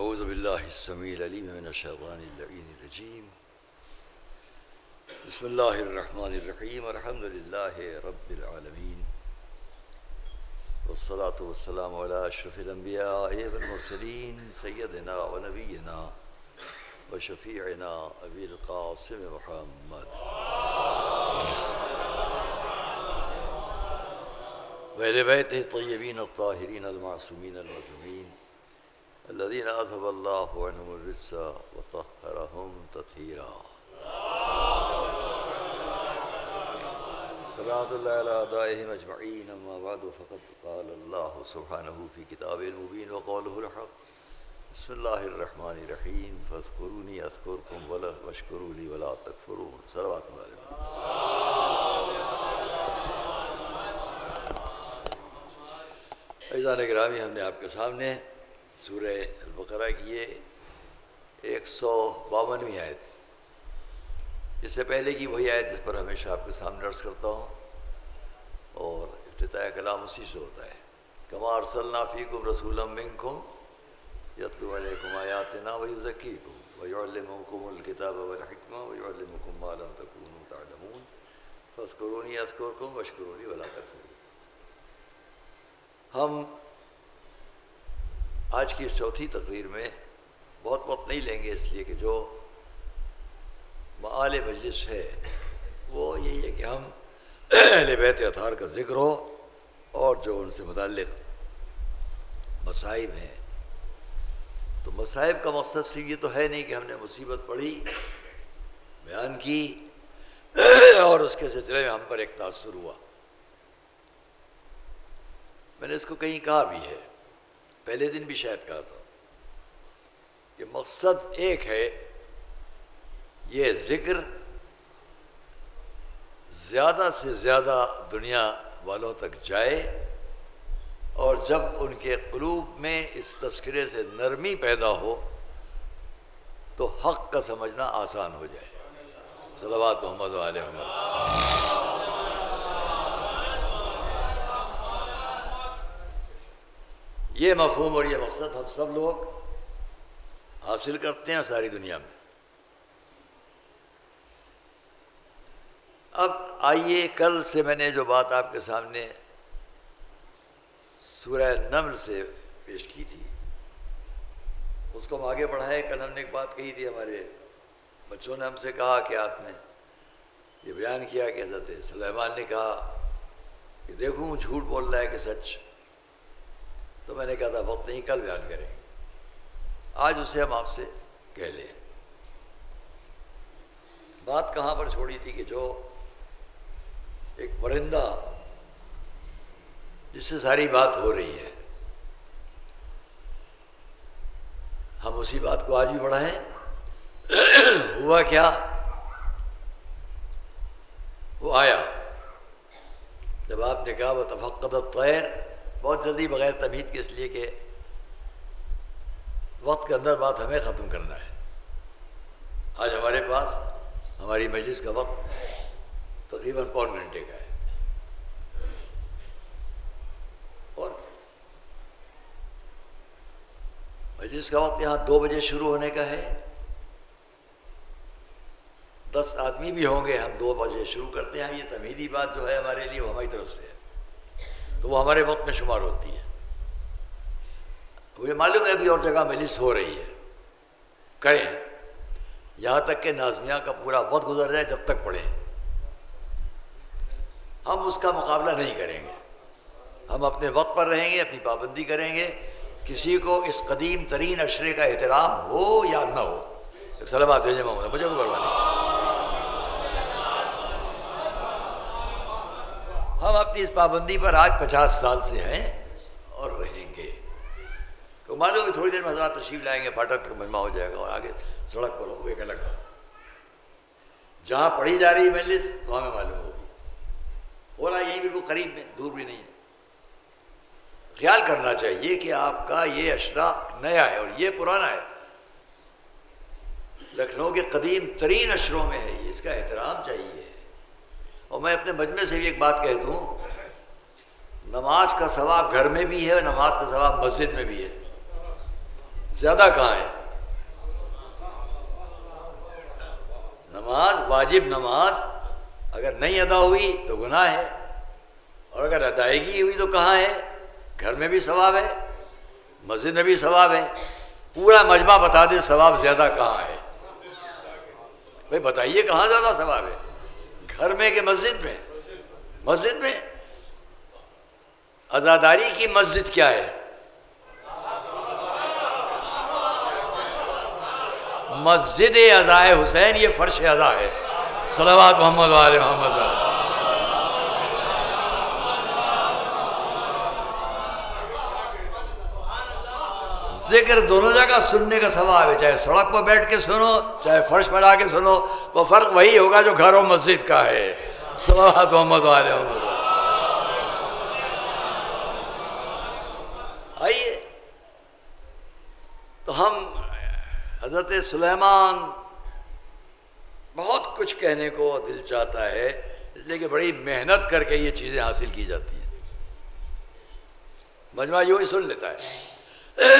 اعوذ باللہ السمیع العلیم من الشیطان اللعین الرجیم بسم اللہ الرحمن الرحیم الحمد للہ رب العالمین والصلاة والسلام علی اشرف الانبیاء والمرسلین سیدنا و نبینا و شفیعنا ابی القاسم محمد و اہل بیتہ الطیبین الطاہرین المعصومین المظلومین الذين أذهب الله عنهم الرجس وطهرهم تطهيرا. صلاة الله على أعدائهم أجمعين. أما بعد فقد قال الله سبحانه في كتابه المبين وقوله الحق. بسم الله الرحمن الرحيم. فاذكروني أذكركم واشكروا لي ولا تكفرون. صلوات الله عليه. عزیزان گرامی، ہم نے آپ کے سامنے سورہ البقرہ کی یہ 152ویں آیت، اس سے پہلے کی وہی آیت جس پر ہمیشہ آپ کے سامنے عرض کرتا ہوں، اور افتتاح کلام اسی سے ہوتا ہے. کما ارسلنا فیکم رسولا منکم یتلو علیکم آیاتنا ویزکیکم ویعلمکم الکتاب والحکمہ ویعلمکم ما لم تکونوا تعلمون فاذکرونی اذکرکم واشکروا لی ولا تکفرون. ہم آج کی اس چوتھی تقریر میں بہت وقت نہیں لیں گے، اس لیے کہ جو معال مجلس ہے وہ یہی ہے کہ ہم اہل بیت اطہار کا ذکر ہو اور جو ان سے متعلق مصائب ہیں. تو مصائب کا مقصد صرف یہ تو ہے نہیں کہ ہم نے مصیبت پڑھی، بیان کی اور اس کے سلسلے میں ہم پر ایک تاثر ہوا. میں نے اس کو کہیں کہا بھی ہے، پہلے دن بھی شاید کہا تھا کہ مقصد ایک ہے، یہ ذکر زیادہ سے زیادہ دنیا والوں تک جائے، اور جب ان کے قلوب میں اس تذکرے سے نرمی پیدا ہو تو حق کا سمجھنا آسان ہو جائے. صلوات محمد و آل محمد. یہ مفہوم اور یہ مقصد ہم سب لوگ حاصل کرتے ہیں ساری دنیا میں. اب آئیے، کل سے میں نے جو بات آپ کے سامنے سورہ نمل سے پیش کی تھی اس کو ہم آگے بڑھائے. کل ہم نے ایک بات کہی تھی، ہمارے بچوں نے ہم سے کہا کہ آپ نے یہ بیان کیا کہ حضرت سلیمان نے کہا کہ دیکھوں جھوٹ بول رہا ہے کہ سچ. تو میں نے کہا تھا وقت نہیں، کل بیان کریں گے. آج اسے ہم آپ سے کہہ لیں. بات کہاں پر چھوڑی تھی کہ جو ایک پرندہ جس سے ساری بات ہو رہی ہے، ہم اسی بات کو آج بھی بڑھائیں. ہوا کیا؟ وہ آیا جب آپ نے کہا وَتَفَقَّدَ الطَّيْرَ، بہت جلدی بغیر تمہید کے، اس لیے کہ وقت کے اندر بات ہمیں ختم کرنا ہے. آج ہمارے پاس ہماری مجلس کا وقت تقریباً پون گھنٹے کا ہے، اور مجلس کا وقت یہاں 2 بجے شروع ہونے کا ہے. 10 آدمی بھی ہوں گے، ہم 2 بجے شروع کرتے ہیں. یہ تمہیدی بات جو ہے ہمارے لیے وہ ہماری طرف سے ہے، تو وہ ہمارے وقت میں شمار ہوتی ہے. مجھے معلوم ہے ابھی اور جگہ مجلس ہو رہی ہے، کریں یہاں تک کہ نازمیہ کا پورا وقت گزر جائے جب تک پڑھیں. ہم اس کا مقابلہ نہیں کریں گے، ہم اپنے وقت پر رہیں گے، اپنی پابندی کریں گے. کسی کو اس قدیم ترین عشرے کا احترام ہو یا نہ ہو، ایک صلوات بھیجیں محمد، مجھے کوئی پرواہ نہیں. ہم اپنی اس پابندی پر آج 50 سال سے ہیں اور رہیں گے. تو معلوم ہے تھوڑی دیر میں حضرات تشریف لائیں گے، پھاٹک کا مجمع ہو جائے گا اور آگے سڑک پر ہو، وہ ایک الگ بات. جہاں پڑھی جا رہی ہے مجلس وہاں ہمیں معلوم ہوگی. ہو رہا یہی بالکل قریب میں، دور بھی نہیں ہے. خیال کرنا چاہیے کہ آپ کا یہ عشرہ نیا ہے اور یہ پرانا ہے، لکھنؤ کے قدیم ترین عشروں میں ہے، اس کا احترام چاہیے. اور میں اپنے مجمع سے بھی ایک بات کہہ دوں، نماز کا ثواب گھر میں بھی ہے اور نماز کا ثواب مسجد میں بھی ہے. زیادہ کہاں ہے؟ نماز، واجب نماز اگر نہیں ادا ہوئی تو گناہ ہے، اور اگر ادائیگی ہوئی تو کہاں ہے؟ گھر میں بھی ثواب ہے، مسجد میں بھی ثواب ہے۔ پورا مجمع بتا دے ثواب زیادہ کہاں ہے؟ بھائی بتائیے کہاں زیادہ ثواب ہے، گھر میں کہ مسجد میں؟ مسجد میں۔ عزاداری کی مسجد کیا ہے؟ مسجد عزائے حسین، یہ فرش عزا ہے۔ صلوات محمد وآل محمد۔ ذکر دونوں جگہ سننے کا ثواب ہے، چاہے سڑک پر بیٹھ کے سنو چاہے فرش پر آ کے سنو، وہ فرق وہی ہوگا جو گھر و مسجد کا ہے۔ صلوات محمد وآل محمد۔ آئیے تو ہم حضرت سلیمان، بہت کچھ کہنے کو دل چاہتا ہے، اس لیے کہ بڑی محنت کر کے یہ چیزیں حاصل کی جاتی ہیں۔ مجمع یوں ہی سن لیتا ہے،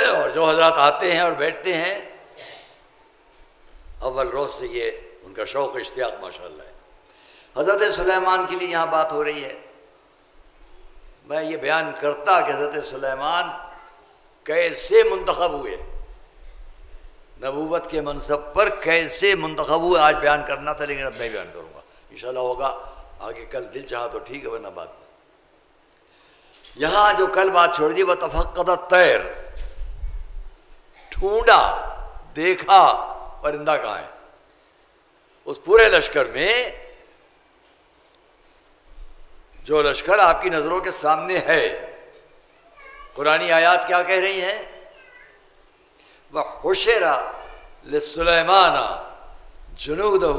اور جو حضرات آتے ہیں اور بیٹھتے ہیں اول روز سے یہ ان کا شوق اشتیاق ماشاءاللہ ہے۔ حضرت سلیمان کے لیے یہاں بات ہو رہی ہے۔ میں یہ بیان کرتا کہ حضرت سلیمان کیسے منتخب ہوئے، نبوت کے منصب پر کیسے منتخب ہوئے، آج بیان کرنا تھا لیکن اب میں بیان کروں گا، انشاءاللہ ہوگا آگے کل، دل چاہا تو ٹھیک ہے ورنہ بات نہیں۔ یہاں جو کل بات چھوڑ دی، وہ تفقد الطیر، ڈھونڈا دیکھا پرندہ کہاں ہے۔ اس پورے لشکر میں جو لشکر آپ کی نظروں کے سامنے ہے، قرآنی آیات کیا کہہ رہی ہیں؟ وَحُشِرَ لِسُلَيْمَانَ جُنُودُهُ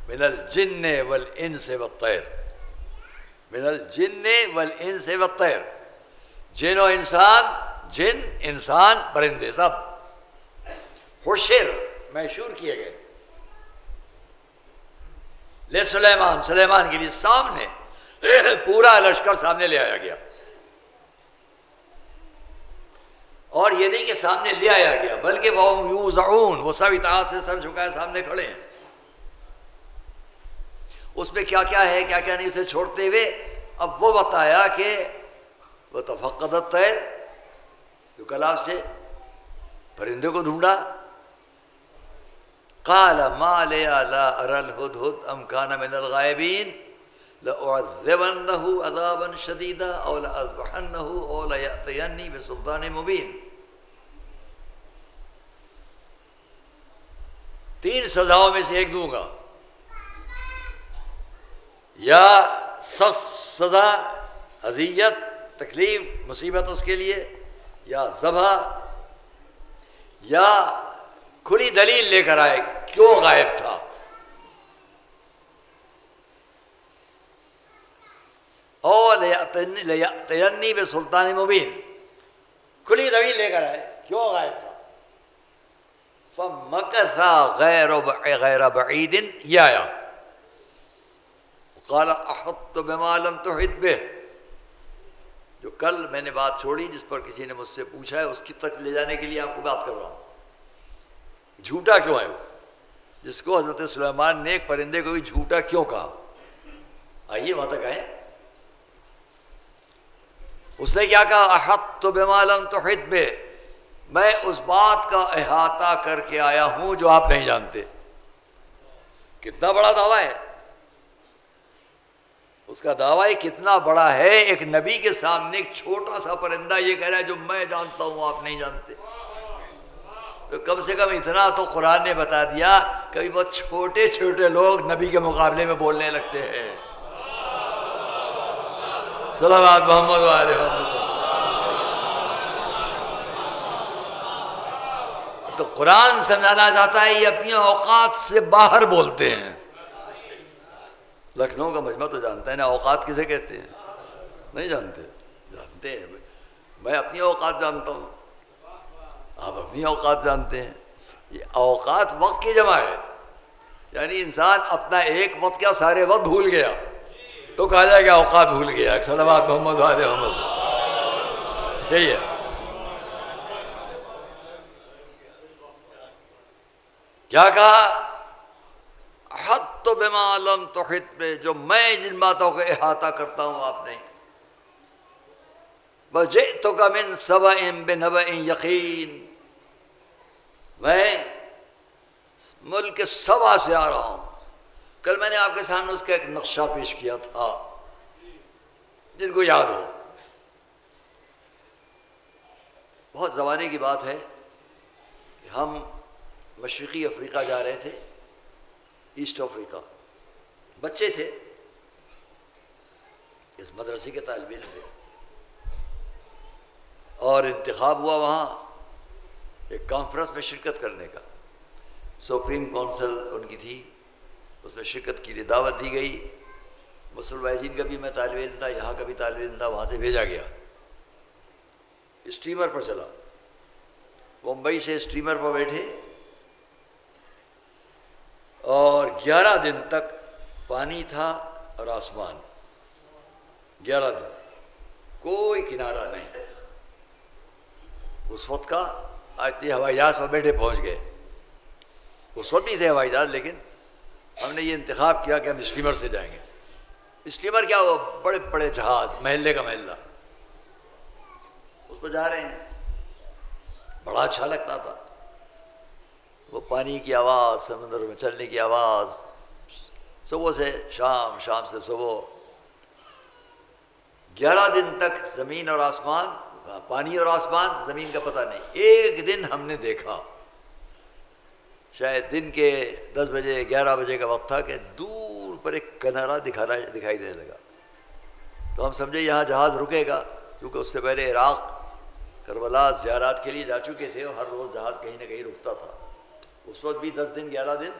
مِنَ الْجِنِّ وَالْإِنسِ وَالطَّيْرِ، من الجن والانس والطیر، جن و انسان، جن انسان پرندے سب حشر محشور کیے گئے لے سلیمان، سلیمان کے لیے سامنے پورا لشکر سامنے لے آیا گیا۔ اور یہ نہیں کہ سامنے لے آیا گیا بلکہ وہ یوزعون، وہ سب اطاعت سے سر جھکائے سامنے کھڑے ہیں۔ اس میں کیا کیا ہے کیا کیا نہیں اسے چھوڑتے ہوئے اب وہ بتایا کہ وہ تفقد الطیر، جو کل آپ سے پرندے کو ڈھونڈا، قال ما لي لا ارى الهدهد ام كان من الغائبين لأعذبنه عذابا شديدا او لأذبحنه او ليأتيني بسلطان مبين۔ تین سزاؤں میں سے ایک دوں گا، یا سخت سزا، اذیت، تکلیف، مصیبت اس کے لیے، یا ذبح، یا کھلی دلیل لے کر آئے کیوں غائب تھا۔ اور لیأتینی بسلطان مبین، کھلی دلیل لے کر آئے کیوں غائب تھا۔ فمکث غیر بعید، یہ آیا قال احطت بما لم تحط به، جو کل میں نے بات چھوڑی جس پر کسی نے مجھ سے پوچھا ہے، اس کی تک لے جانے کے لیے آپ کو بات کر رہا ہوں۔ جھوٹا کیوں ہے وہ، جس کو حضرت سلیمان نے ایک پرندے کو بھی جھوٹا کیوں کہا؟ آئیے وہاں تک آئے۔ اس نے کیا کہا؟ احطت بما لم تحط به، میں اس بات کا احاطہ کر کے آیا ہوں جو آپ نہیں جانتے۔ کتنا بڑا دعویٰ ہے، اس کا دعویٰ کتنا بڑا ہے، ایک نبی کے سامنے ایک چھوٹا سا پرندہ یہ کہہ رہا ہے جو میں جانتا ہوں آپ نہیں جانتے۔ تو کم سے کم اتنا تو قرآن نے بتا دیا، کبھی بہت چھوٹے چھوٹے لوگ نبی کے مقابلے میں بولنے لگتے ہیں۔ صلوات محمد وآلہ محمد۔ تو قرآن سمجھانا چاہتا ہے یہ اپنی اوقات سے باہر بولتے ہیں۔ لکھنؤ کا مجمع تو جانتا ہے نا اوقات کسے کہتے ہیں؟ نہیں جانتے؟ جانتے ہیں، میں اپنی اوقات جانتا ہوں، آپ اپنی اوقات جانتے ہیں۔ یہ اوقات وقت کی جمع ہے، یعنی انسان اپنا ایک وقت کیا سارے وقت بھول گیا تو کہا جائے گا اوقات بھول گیا۔ صلوات محمد وآلہ محمد، یہی ہے۔ کیا کہا؟ احط بما لم تحط بہ، جو میں جن باتوں کا احاطہ کرتا ہوں آپ نہیں. وجئتک من سبأ بنبأ یقین، میں ملک سبا سے آ رہا ہوں. کل میں نے آپ کے سامنے اس کا ایک نقشہ پیش کیا تھا، جن کو یاد ہو. بہت زمانے کی بات ہے کہ ہم مشرقی افریقہ جا رہے تھے، ایسٹ افریقہ. بچے تھے، اس مدرسے کے طالب علم تھے، اور انتخاب ہوا وہاں ایک کانفرنس میں شرکت کرنے کا. سپریم کونسل ان کی تھی، اس میں شرکت کے لیے دعوت دی گئی. مسلم وائزین کا بھی میں طالب علم تھا، یہاں کا بھی طالب علم تھا، وہاں سے بھیجا گیا. اسٹیمر پر چلا، ممبئی سے اسٹیمر پر بیٹھے، اور 11 دن تک پانی تھا اور آسمان. 11 دن کوئی کنارہ نہیں. اس وقت کا آج ہوائی جہاز پر بیٹھے پہنچ گئے. اس وقت نہیں تھے ہوائی جہاز، لیکن ہم نے یہ انتخاب کیا کہ ہم اسٹیمر سے جائیں گے. اسٹیمر کیا، وہ بڑے بڑے جہاز، محلے کا محلہ، اس پہ جا رہے ہیں. بڑا اچھا لگتا تھا، وہ پانی کی آواز، سمندر میں چلنے کی آواز، صبح سے شام، شام سے صبح. 11 دن تک زمین اور آسمان، پانی اور آسمان، زمین کا پتہ نہیں. ایک دن ہم نے دیکھا، شاید دن کے 10 بجے 11 بجے کا وقت تھا، کہ دور پر ایک کنارہ دکھائی دینے لگا. تو ہم سمجھے یہاں جہاز رکے گا، کیونکہ اس سے پہلے عراق، کربلا زیارات کے لیے جا چکے تھے، اور ہر روز جہاز کہیں نہ کہیں رکتا تھا. اس وقت بھی 10 دن 11 دن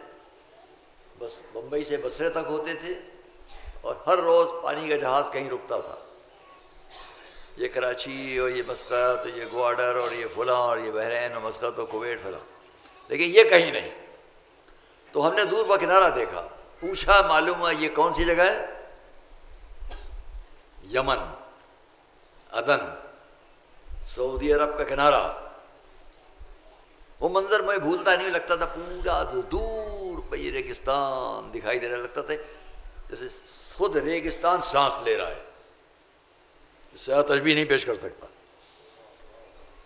بس بمبئی سے بصرے تک ہوتے تھے، اور ہر روز پانی کا جہاز کہیں رکتا تھا. یہ کراچی اور یہ مسقط، یہ گواڈر اور یہ فلاں، اور یہ بحرین اور مسقط اور کویت فلاں، لیکن یہ کہیں نہیں. تو ہم نے دور پر کنارہ دیکھا، پوچھا، معلوم ہوا یہ کون سی جگہ ہے؟ یمن، عدن، سعودی عرب کا کنارہ. وہ منظر میں بھولتا نہیں، لگتا تھا پورا دور پہ یہ ریگستان دکھائی دینے لگتا تھا، جیسے خود ریگستان سانس لے رہا ہے. اس سے تشبیہ نہیں پیش کر سکتا.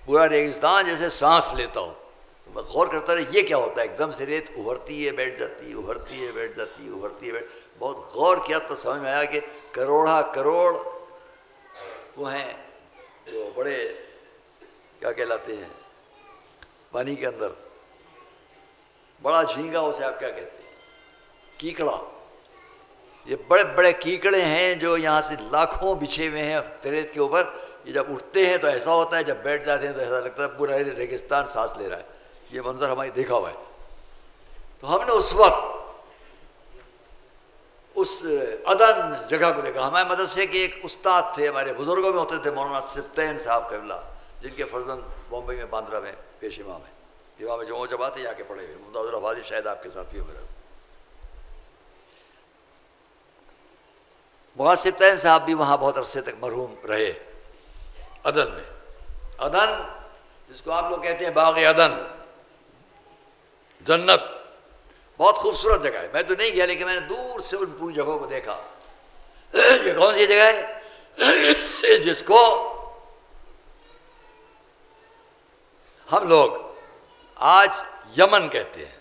پورا ریگستان جیسے سانس لیتا ہو. تو میں غور کرتا رہا یہ کیا ہوتا ہے. ایک دم سے ریت ابھرتی ہے بیٹھ جاتی ہے، ابھرتی ہے بیٹھ جاتی ہے، ابھرتی ہے بیٹھ. بہت غور کیا تو سمجھ میں آیا کہ کروڑا کروڑ وہ ہیں جو بڑے کیا کہلاتے ہیں پانی کے اندر، بڑا جھینگا، اسے آپ کیا کہتے ہیں؟ کیکڑا. یہ بڑے بڑے کیکڑے ہیں جو یہاں سے لاکھوں بچھے ہوئے ہیں ریت کے اوپر. یہ جب اٹھتے ہیں تو ایسا ہوتا ہے، جب بیٹھ جاتے ہیں تو ایسا لگتا ہے پورا ریگستان سانس لے رہا ہے. یہ منظر ہماری دیکھا ہوا ہے. تو ہم نے اس وقت اس عدن جگہ کو دیکھا. ہمارے مدرسے کے ایک استاد تھے، ہمارے بزرگوں میں ہوتے تھے، مولانا سبطین صاحب قبلہ، جن کے فرزند بمبئی میں باندرا میں پیش امام ہیں. امام جو جماعت ہے یہاں کے پڑھے ہوئے، ممتاز الحفاظی شاید آپ کے ساتھی ہو. میرا مولانا سبطین صاحب بھی وہاں بہت عرصے تک مرحوم رہے، عدن میں. عدن جس کو آپ لوگ کہتے ہیں باغ عدن، جنت، بہت خوبصورت جگہ ہے. میں تو نہیں گیا، لیکن میں نے دور سے ان پوری جگہوں کو دیکھا. یہ کون سی جگہ ہے جس کو ہم لوگ آج یمن کہتے ہیں؟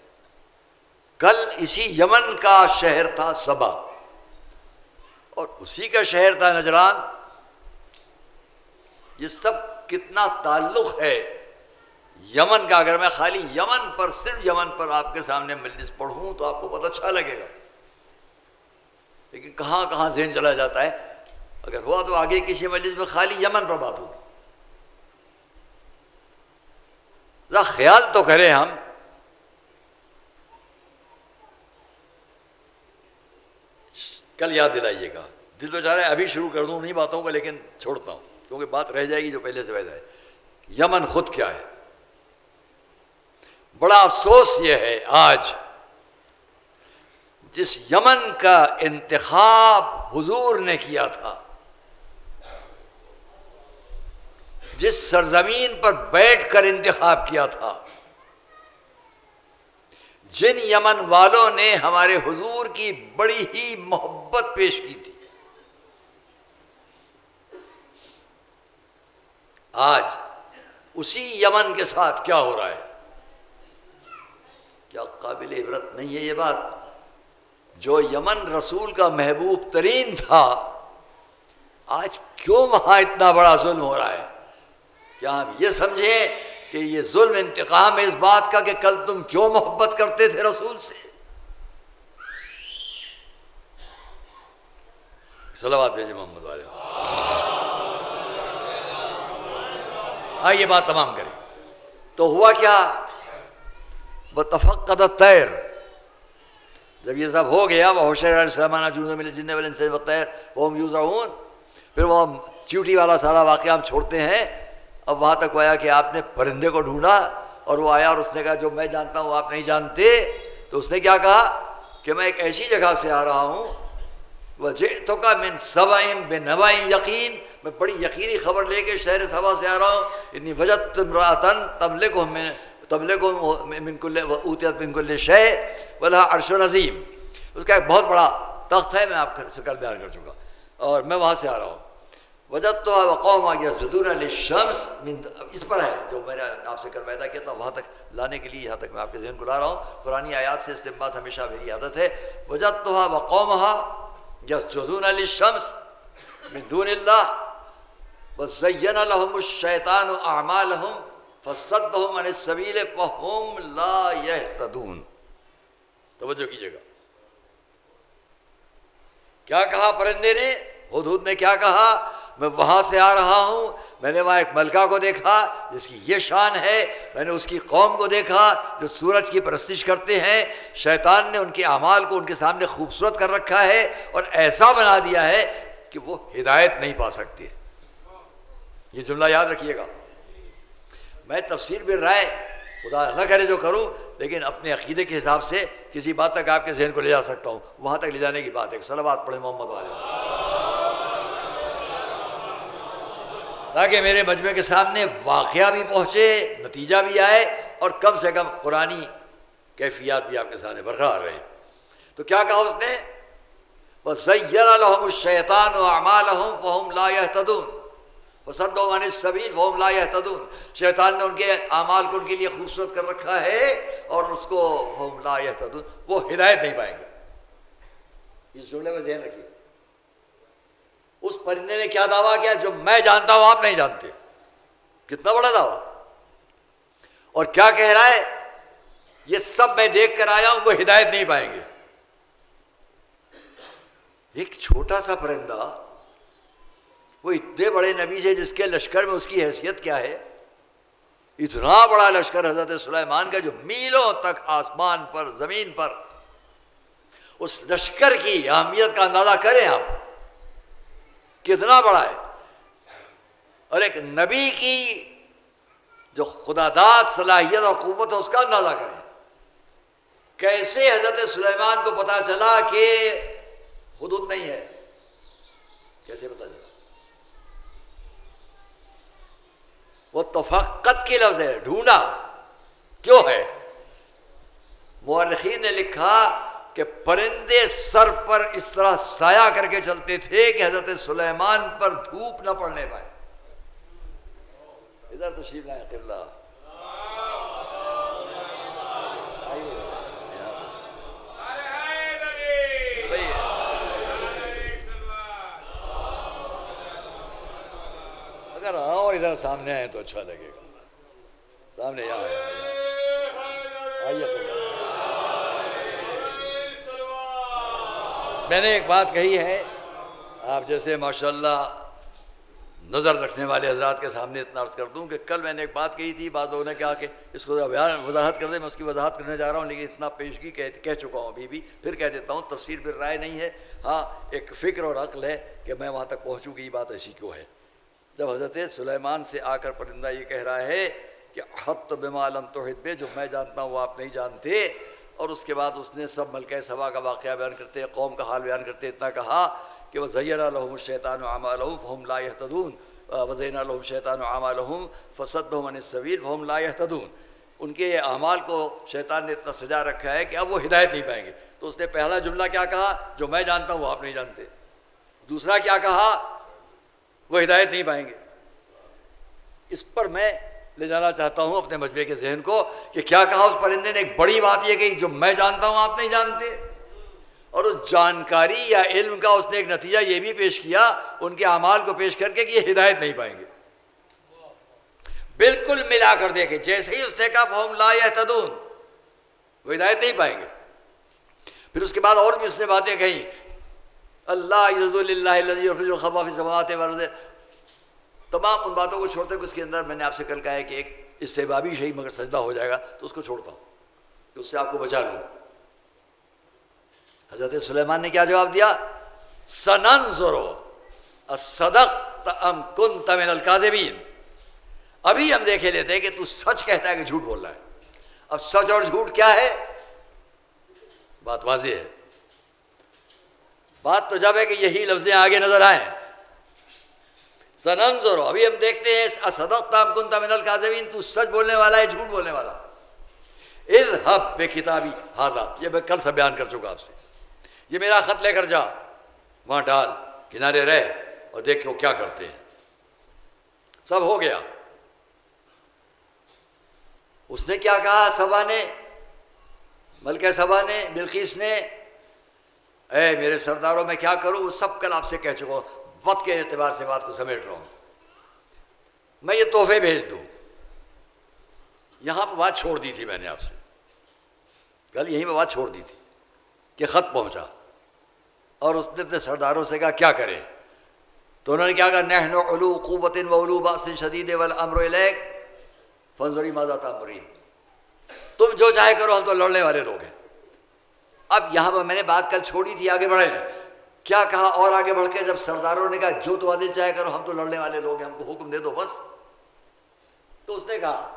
کل اسی یمن کا شہر تھا سبا، اور اسی کا شہر تھا نجران. یہ سب کتنا تعلق ہے یمن کا. اگر میں خالی یمن پر، صرف یمن پر آپ کے سامنے مجلس پڑھوں تو آپ کو بہت اچھا لگے گا، لیکن کہاں کہاں ذہن چلا جاتا ہے. اگر ہوا تو آگے کسی مجلس میں خالی یمن پر بات ہوگی. ذرا خیال تو کریں ہم. کل یاد دلائیے گا. دل تو چاہ رہا ہے ابھی شروع کر دوں انہیں باتوں کو، لیکن چھوڑتا ہوں کیونکہ بات رہ جائے گی جو پہلے سے پیدا ہے. یمن خود کیا ہے؟ بڑا افسوس یہ ہے آج جس یمن کا انتخاب حضور نے کیا تھا، جس سرزمین پر بیٹھ کر انتخاب کیا تھا، جن یمن والوں نے ہمارے حضور کی بڑی ہی محبت پیش کی تھی، آج اسی یمن کے ساتھ کیا ہو رہا ہے؟ کیا قابل عبرت نہیں ہے یہ بات؟ جو یمن رسول کا محبوب ترین تھا، آج کیوں وہاں اتنا بڑا ظلم ہو رہا ہے؟ کیا ہم یہ سمجھیں کہ یہ ظلم انتقام ہے اس بات کا کہ کل تم کیوں محبت کرتے تھے رسول سے؟ صلوات بھیجیں محمد والے۔ آئیے بات تمام کریں۔ تو ہوا کیا؟ وَتَفَقَّدَ الطَّيْرُ، جب یہ سب ہو گیا، وَحُشِرَ سُلَيْمَانُ جُنُودٌ مِنَ الْجِنِّ وَالْإِنسِ وَالطَّيْرِ وَهُمْ يُوزَعُونَ، پھر وہ چیوٹی والا سارا واقعہ ہم چھوڑتے ہیں، اب وہاں تک آیا کہ آپ نے پرندے کو ڈھونڈا اور وہ آیا اور اس نے کہا جو میں جانتا ہوں وہ آپ نہیں جانتے۔ تو اس نے کیا کہا کہ میں ایک ایسی جگہ سے آ رہا ہوں، وَجِئْتُكَ مِنْ سَبَإٍ بِنَبَإٍ یقین، میں بڑی یقینی خبر لے کے شہر سبا سے آ رہا ہوں، انی وجدت امرأة تملکهم من کل اوتیت من کل شیء ولها عرش عظیم، اس کا ایک بہت بڑا تخت ہے، میں آپ سے کل بیان کر چکا، اور میں وہاں سے آ رہا ہوں۔ وجدتها وقومها يسجدون للشمس، اس پر ہے جو میں نے آپ سے کل پیدا کیا تھا، وہاں تک لانے کے لیے یہاں تک میں آپ کے ذہن کو لا رہا ہوں۔ قرآنی آیات سے استنباط ہمیشہ میری عادت ہے۔ وجدتها وقومها يسجدون للشمس من دون اللہ وزین لهم الشیطان اعمالهم فصدهم عن السبیل فهم لا يهتدون۔ توجہ کیجیے گا، کیا کہا پرندے نے؟ ہدہد نے کیا کہا؟ میں وہاں سے آ رہا ہوں، میں نے وہاں ایک ملکہ کو دیکھا جس کی یہ شان ہے، میں نے اس کی قوم کو دیکھا جو سورج کی پرستش کرتے ہیں، شیطان نے ان کے اعمال کو ان کے سامنے خوبصورت کر رکھا ہے اور ایسا بنا دیا ہے کہ وہ ہدایت نہیں پا سکتے۔ یہ جملہ یاد رکھیے گا۔ میں تفسیر بالرائے خدا نہ کرے جو کروں، لیکن اپنے عقیدے کے حساب سے کسی بات تک آپ کے ذہن کو لے جا سکتا ہوں، وہاں تک لے جانے کی بات ہے۔ صلوات پڑھیں محمد والے، تاکہ میرے مجمع کے سامنے واقعہ بھی پہنچے، نتیجہ بھی آئے، اور کم سے کم قرآنی کیفیات بھی آپ کے سامنے برقرار رہے۔ تو کیا کہا اس نے؟ وَزَيَّنَ لَهُمُ الشَّيْطَانُ أَعْمَالَهُمْ فَهُمْ لَا يَهْتَدُونَ وَصَدَّهُمْ عَنِ السَّبِيلِ فَهُمْ لَا يَهْتَدُونَ، شیطان نے ان کے اعمال کو ان کے لیے خوبصورت کر رکھا ہے اور اس کو فَهُمْ لَا يَهْتَدُونَ، وہ ہدایت نہیں پائیں گے۔ اس جملے میں ذہن رکھیے۔ اس پرندے نے کیا دعویٰ کیا؟ جو میں جانتا ہوں آپ نہیں جانتے۔ کتنا بڑا دعویٰ! اور کیا کہہ رہا ہے؟ یہ سب میں دیکھ کر آیا ہوں، وہ ہدایت نہیں پائیں گے۔ ایک چھوٹا سا پرندہ، وہ اتنے بڑے نبی سے جس کے لشکر میں اس کی حیثیت کیا ہے، اتنا بڑا لشکر حضرت سلیمان کا جو میلوں تک آسمان پر زمین پر، اس لشکر کی اہمیت کا اندازہ کریں آپ کتنا بڑا ہے، اور ایک نبی کی جو خدا داد صلاحیت اور قوت ہے اس کا اندازہ کریں۔ کیسے حضرت سلیمان کو پتا چلا کہ حدود نہیں ہے؟ کیسے پتا چلا؟ وہ تفقد کی لفظ ہے، ڈھونڈا۔ کیوں ہے؟ مورخین نے لکھا کہ پرندے سر پر اس طرح سایہ کر کے چلتے تھے کہ حضرت سلیمان پر دھوپ نہ پڑنے پائے۔ ادھر تشریف لائیں قبلہ، اگر اور ادھر سامنے آئے تو اچھا لگے گا۔ سامنے یہاں آئیے۔ میں نے ایک بات کہی ہے، آپ جیسے ماشاءاللہ نظر رکھنے والے حضرات کے سامنے اتنا عرض کر دوں کہ کل میں نے ایک بات کہی تھی، بعض لوگوں نے کہا کہ اس کو وضاحت کر دیں، میں اس کی وضاحت کرنے جا رہا ہوں، لیکن اتنا پیشگی کہہ چکا ہوں ابھی بھی، پھر کہہ دیتا ہوں۔ تفسیر بالرائے نہیں ہے، ہاں ایک فکر اور عقل ہے کہ میں وہاں تک پہنچوں کہ یہ بات ایسی کیوں ہے۔ جب حضرت سلیمان سے آ کر پرندہ یہ کہہ رہا ہے کہ احط بما لم تحط بہ، جو میں جانتا ہوں وہ آپ نہیں جانتے، اور اس کے بعد اس نے سب ملکہ سبا کا واقعہ بیان کرتے، قوم کا حال بیان کرتے اتنا کہا کہ وَزَيَّنَ لَهُمُ الشَّيْطَانُ أَعْمَالَهُمْ فَهُمْ لَا يَهْتَدُونَ وَزَيَّنَ لَهُمُ الشَّيْطَانُ أَعْمَالَهُمْ فَصَدَّهُمْ عَنِ السَّبِيلِ فَهُمْ لَا يَهْتَدُونَ۔ ان کے اعمال کو شیطان نے اتنا سجا رکھا ہے کہ اب وہ ہدایت نہیں پائیں گے. تو اس نے پہلا جملہ کیا کہا؟ جو میں جانتا ہوں وہ آپ نہیں جانتے. دوسرا کیا کہا؟ وہ ہدایت نہیں پائیں گے. اس پر میں لے جانا چاہتا ہوں اپنے مجمع کے ذہن کو کہ کیا کہا اس پرندے نے. ایک بڑی بات یہ کہی جو میں جانتا ہوں آپ نہیں جانتے. اور اس جانکاری یا علم کا اس نے ایک نتیجہ یہ بھی پیش کیا ان کے اعمال کو پیش کر کے کہ یہ ہدایت نہیں پائیں گے. بالکل ملا کر دیکھیں, جیسے ہی اس نے کہا فہم لا یہتدون, وہ ہدایت نہیں پائیں گے. پھر اس کے بعد اور بھی اس نے باتیں کہیں, اللہ یسجد للہ الذی یخرج الخبء فی السماوات والارض. تمام ان باتوں کو چھوڑتے ہوئے اس کے اندر میں نے آپ سے کل کہا ہے کہ ایک استحبابی شیء مگر سجدہ ہو جائے گا تو اس کو چھوڑتا ہوں کہ اس سے آپ کو بچا لوں. حضرت سلیمان نے کیا جواب دیا؟ سننظر اصدقت ام کنت من الکاذبین. ابھی ہم دیکھے لیتے ہیں کہ تو سچ کہتا ہے کہ جھوٹ بول رہا ہے. اب سچ اور جھوٹ کیا ہے؟ بات واضح ہے. بات تو جب ہے کہ یہی لفظیں آگے نظر آئیں. سننظر, ابھی ہم دیکھتے ہیں اصدقت ام کنت من الکاذبین, تو سچ بولنے والا ہے جھوٹ بولنے والا. اذهب بکتابی ھذا, یہ میں کل سے بیان کر چکا آپ سے. یہ میرا خط لے کر جا, وہاں ڈال, کنارے رہ اور دیکھ کہ وہ کیا کرتے ہیں. سب ہو گیا. اس نے کیا کہا سبا نے, ملکہ سبا نے, بلقیس نے, اے میرے سرداروں میں کیا کروں, وہ سب کل آپ سے کہہ چکا ہوں. وقت کے اعتبار سے بات کو سمیٹ رہا ہوں. میں یہ تحفے بھیج دوں. یہاں پہ بات چھوڑ دی تھی میں نے آپ سے کل, یہیں پہ بات چھوڑ دی تھی کہ خط پہنچا اور اس نے اپنے سرداروں سے کہا کیا کریں. تو انہوں نے کیا کہا, نحن علو قوت و علو باس شدید والامر الیک فانظری ماذا تأمرین. تم جو چاہے کرو, ہم تو لڑنے والے لوگ ہیں. اب یہاں پر میں نے بات کل چھوڑی تھی, آگے بڑھیں. کیا کہا اور آگے بڑھ کے جب سرداروں نے کہا جو تمہارے چاہے کرو, ہم تو لڑنے والے لوگ ہیں, ہم کو حکم دے دو بس. تو اس نے کہا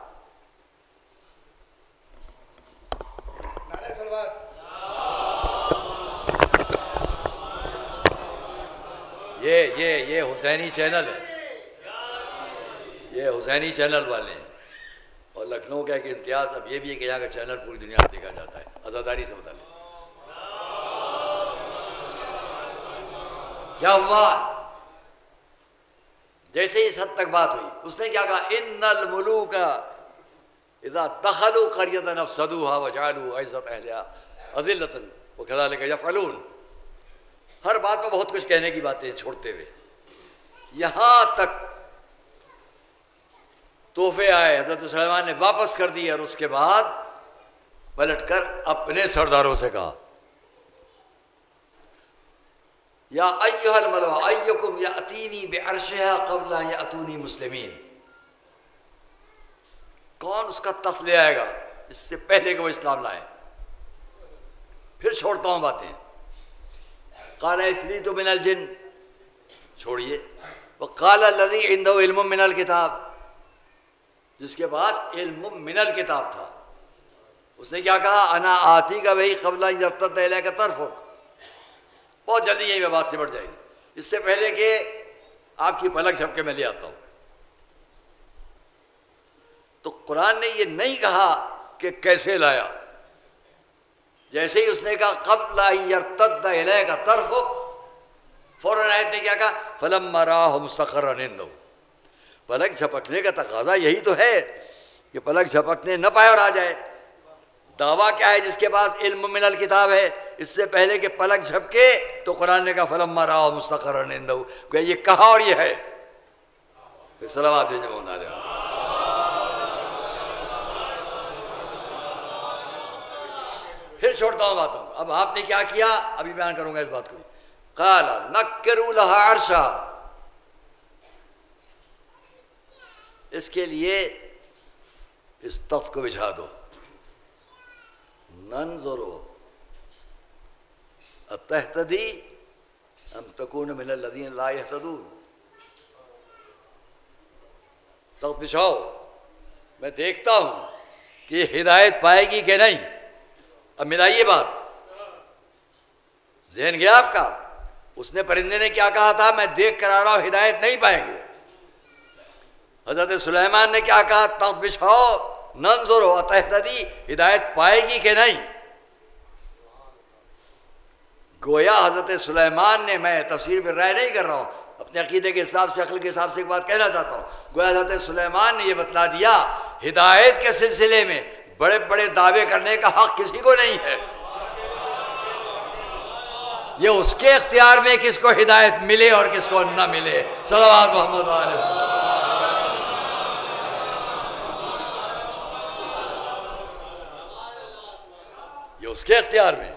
نعرہ صلوات. یہ حسینی چینل ہے, یہ حسینی چینل والے ہیں. اور لکھنؤ کا ایک امتیاز اب یہ بھی ہے کہ یہاں کا چینل پوری دنیا میں دیکھا جاتا ہے. عزاداری سے متعلق کیا ہوا, جیسے اس حد تک بات ہوئی, اس نے کیا کہا, ان الملوک اذا دخلوا قریۃ افسدوها وجعلوا عزت اہلها اذلۃ وکذلک یفعلون. ہر بات میں بہت کچھ کہنے کی باتیں چھوڑتے ہوئے یہاں تک تحفے آئے. حضرت سلیمان نے واپس کر دیے اور اس کے بعد پلٹ کر اپنے سرداروں سے کہا, یا ایھا الملأ ایکم یأتینی بعرشها قبل ان یأتونی مسلمین. کون اس کا تخت لے آئے گا اس سے پہلے کہ وہ اسلام لائے. پھر چھوڑتا ہوں باتیں. قال عفریت من الجن, چھوڑیے. وقال الذی عنده علم من الکتاب, جس کے پاس علم من الکتاب تھا, اس نے کیا کہا, انا آتی کا بھائی قبل ان یرتد الیک طرفک. بہت جلدی یہی میں بات سمٹ جائے گی, اس سے پہلے کہ آپ کی پلک جھپکے میں لے آتا ہوں. تو قرآن نے یہ نہیں کہا کہ کیسے لایا. جیسے ہی اس نے کہا قبل ان یرتد الیک طرفک, فوراً آیت نے کیا کہا, فلما رآہ مستقرا عنده. پلک جھپکنے کا تقاضا یہی تو ہے کہ پلک جھپکنے نہ پائے اور آ جائے. دعویٰ کیا ہے, جس کے پاس علم من الکتاب ہے, اس سے پہلے کہ پلک جھپکے تو قرآن نے کہا فلما رآہ مستقرا عنده, کہ یہ کہا اور یہ ہے. صلوات بھیجے مولانا علیہ. پھر چھوڑتا ہوں باتوں. اب آپ نے کیا کیا, ابھی بیان کروں گا اس بات کو. قال نکروا لها عرشا, اس کے لیے اس تخت کو بچھا دو. ننظروا اتہتدی ام تکون من الذین لا یہتدون. تخت بچھاؤ, میں دیکھتا ہوں کہ ہدایت پائے گی کہ نہیں. اب ملائیے بات, ذہن گیا آپ کا. اس نے پرندے نے کیا کہا تھا, میں دیکھ کر آ رہا ہوں ہدایت نہیں پائیں گے. حضرت سلیمان نے کیا کہا, تخت بچھاؤ, ننظر اتہتدی، ہدایت پائے گی کہ نہیں۔ گویا حضرت سلیمان نے، میں تفسیر پہ رائے نہیں کر رہا ہوں، اپنے عقیدے کے حساب سے، عقل کے حساب سے ایک بات کہنا چاہتا ہوں، گویا حضرت سلیمان نے یہ بتلا دیا ہدایت کے سلسلے میں بڑے بڑے دعوے کرنے کا حق کسی کو نہیں ہے، یہ اس کے اختیار میں کس کو ہدایت ملے اور کس کو نہ ملے۔ صلوات محمد علیہ وسلم۔ یہ اس کے اختیار میں۔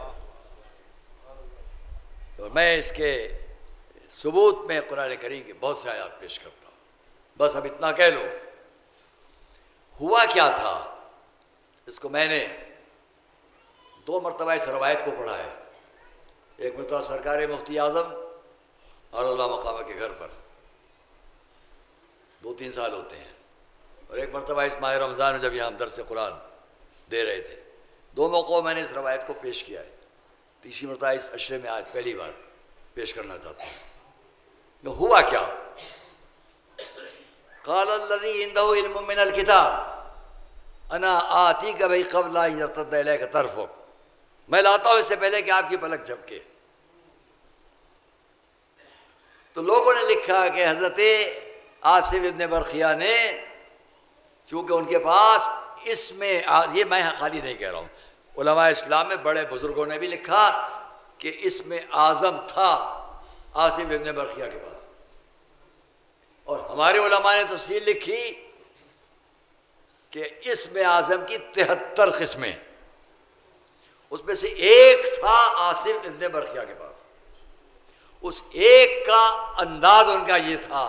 تو میں اس کے ثبوت میں قرآن کریم کے بہت سے آیات پیش کرتا ہوں، بس اب اتنا کہہ لو۔ ہوا کیا تھا، اس کو میں نے 2 مرتبہ اس روایت کو پڑھا ہے، ایک مرتبہ سرکار مفتی اعظم اور علامہ مقامہ کے گھر پر 2-3 سال ہوتے ہیں، اور ایک مرتبہ اس ماہ رمضان میں جب یہاں درس قرآن دے رہے تھے، 2 موقعوں میں نے اس روایت کو پیش کیا ہے، تیسری مرتبہ اس عشرے میں آج پہلی بار پیش کرنا چاہتا ہوں۔ تو ہوا کیا، قال الذی عنده علم من الکتاب انا آتیک بہ قبل ان یرتد الیک طرفک، میں لاتا ہوں اس سے پہلے کہ آپ کی پلک جھپکے۔ تو لوگوں نے لکھا کہ حضرت عاصم ابن برقیہ نے، چونکہ ان کے پاس اس میں، یہ میں خالی نہیں کہہ رہا ہوں، علماء اسلام میں بڑے بزرگوں نے بھی لکھا کہ اس میں اعظم تھا عاصم ابن برقیہ کے پاس، اور ہمارے علماء نے تفصیل لکھی کہ اس میں اعظم کی 73 قسمیں، اس میں سے ایک تھا عاصم ابن برقیہ کے پاس، اس ایک کا انداز ان کا یہ تھا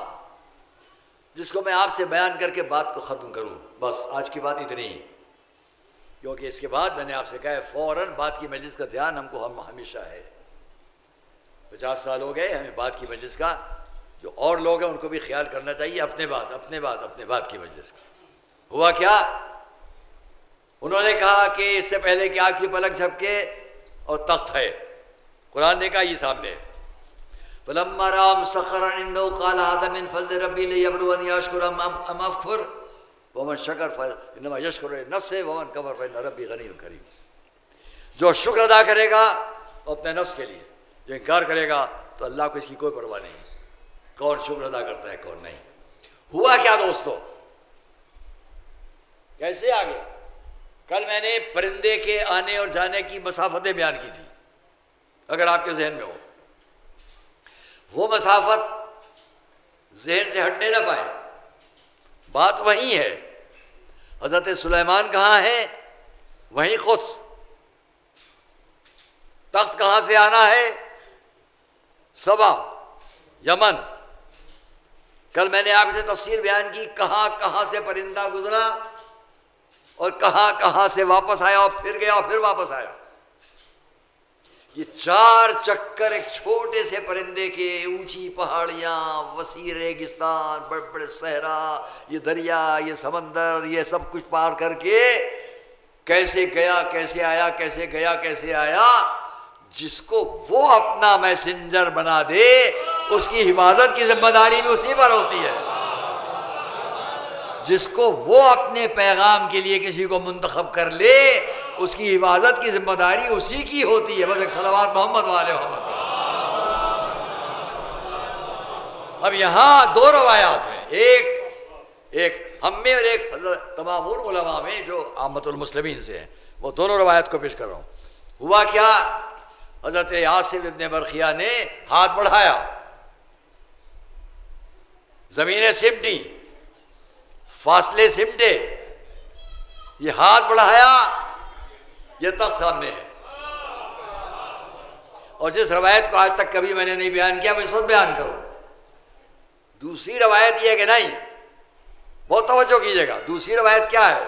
جس کو میں آپ سے بیان کر کے بات کو ختم کروں۔ بس آج کی بات اتنی ہی، کیونکہ اس کے بعد میں نے آپ سے کہا ہے فوراً بات کی مجلس کا دھیان ہم کو ہمیشہ ہے، 50 سال ہو گئے ہمیں بات کی مجلس کا، جو اور لوگ ہیں ان کو بھی خیال کرنا چاہیے اپنے بات کی مجلس کا۔ ہوا کیا، انہوں نے کہا کہ اس سے پہلے کہ آپ کی پلک جھپکے اور تخت ہے، قرآن نے کہا یہ سامنے ہے، فَلَمَّا رَأَى مُسْتَقَرًّا عِندَهُ قَالَ هَذَا مِنْ فَضْلِ رَبِّي لِيَبْلُوَنِي أَشْكُرُ أَمْ أَكْفُرُ وَمَنْ شَكَرَ فَإِنَّمَا يَشْكُرُ لِنَفْسِهِ وَمَنْ كَفَرَ فَإِنَّ رَبِّي غَنِيٌّ كَرِيمٌ۔ جو شکر ادا کرے گا وہ اپنے نفس کے لیے، جو انکار کرے گا تو اللہ کو اس کی کوئی پرواہ نہیں، کون شکر ادا کرتا ہے کون نہیں۔ ہوا کیا دوستو، کیسے آگے، کل میں نے پرندے کے آنے اور جانے کی مسافتیں بیان کی تھی، اگر آپ کے ذہن میں ہو، وہ مسافت ذہن سے ہٹنے نہ پائے، بات وہی ہے۔ حضرت سلیمان کہاں ہے، وہیں قدس، تخت کہاں سے آنا ہے، سبا، یمن۔ کل میں نے آپ سے تفصیل بیان کی کہاں کہاں سے پرندہ گزرا اور کہاں کہاں سے واپس آیا اور پھر گیا اور پھر واپس آیا۔ یہ 4 چکر ایک چھوٹے سے پرندے کے، اونچی پہاڑیاں، وسیع ریگستان، بڑے بڑے صحرا، یہ دریا، یہ سمندر، یہ سب کچھ پار کر کے کیسے گیا کیسے آیا، کیسے گیا کیسے آیا۔ جس کو وہ اپنا میسنجر بنا دے اس کی حفاظت کی ذمہ داری بھی اسی پر ہوتی ہے، جس کو وہ اپنے پیغام کے لیے کسی کو منتخب کر لے اس کی حفاظت کی ذمہ داری اسی کی ہوتی ہے۔ بس ایک صلوات محمد والے محمد۔ اب یہاں 2 روایات ہیں، ایک ہم میں اور ایک حضرت تمام علماء میں جو عامت المسلمین سے ہیں، وہ دونوں روایت کو پیش کر رہا ہوں۔ ہوا کیا، حضرت عاصم ابن برقیہ نے ہاتھ بڑھایا، زمینیں سمٹی، فاصلے سمٹے، یہ ہاتھ بڑھایا، یہ تخت سامنے ہے۔ اور جس روایت کو آج تک کبھی میں نے نہیں بیان کیا میں اس وقت بیان کروں۔ دوسری روایت یہ ہے کہ نہیں، بہت توجہ کیجئے گا، دوسری روایت کیا ہے،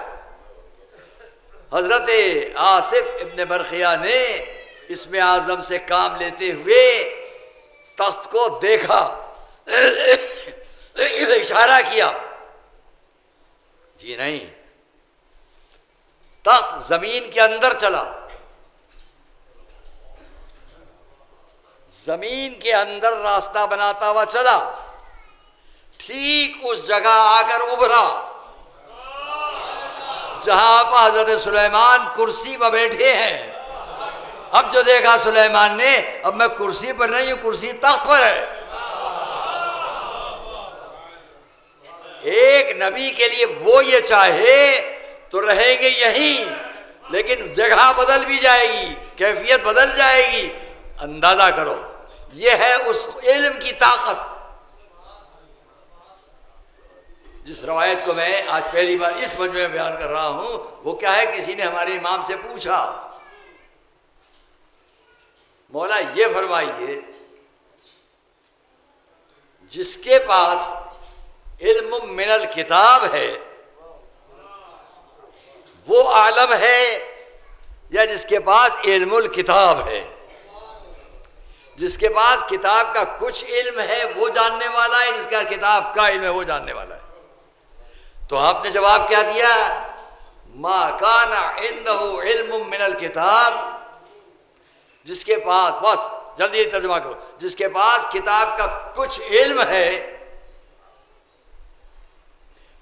حضرت عاصم ابن برقیہ نے اسم اعظم سے کام لیتے ہوئے تخت کو دیکھا، اشارہ کیا، جی نہیں، تخت زمین کے اندر چلا، زمین کے اندر راستہ بناتا ہوا چلا، ٹھیک اس جگہ آ کر ابھرا جہاں پر حضرت سلیمان کرسی پر بیٹھے ہیں، اب جو دیکھا سلیمان نے، اب میں کرسی پر نہیں ہوں، کرسی تخت پر ہے۔ ایک نبی کے لیے وہ یہ چاہے تو رہیں گے یہیں، لیکن جگہ بدل بھی جائے گی، کیفیت بدل جائے گی۔ اندازہ کرو، یہ ہے اس علم کی طاقت۔ جس روایت کو میں آج پہلی بار اس مجمع میں بیان کر رہا ہوں، وہ کیا ہے، کسی نے ہمارے امام سے پوچھا، مولا یہ فرمائیے، جس کے پاس علم من الکتاب ہے وہ عالم ہے یا جس کے پاس علم الکتاب ہے؟ جس کے پاس کتاب کا کچھ علم ہے وہ جاننے والا ہے، جس کا کتاب کا علم ہے وہ جاننے والا ہے؟ تو آپ نے جواب کیا دیا؟ ما کان عنده علم من الکتاب، جس کے پاس، بس جلدی ترجمہ کرو، جس کے پاس کتاب کا کچھ علم ہے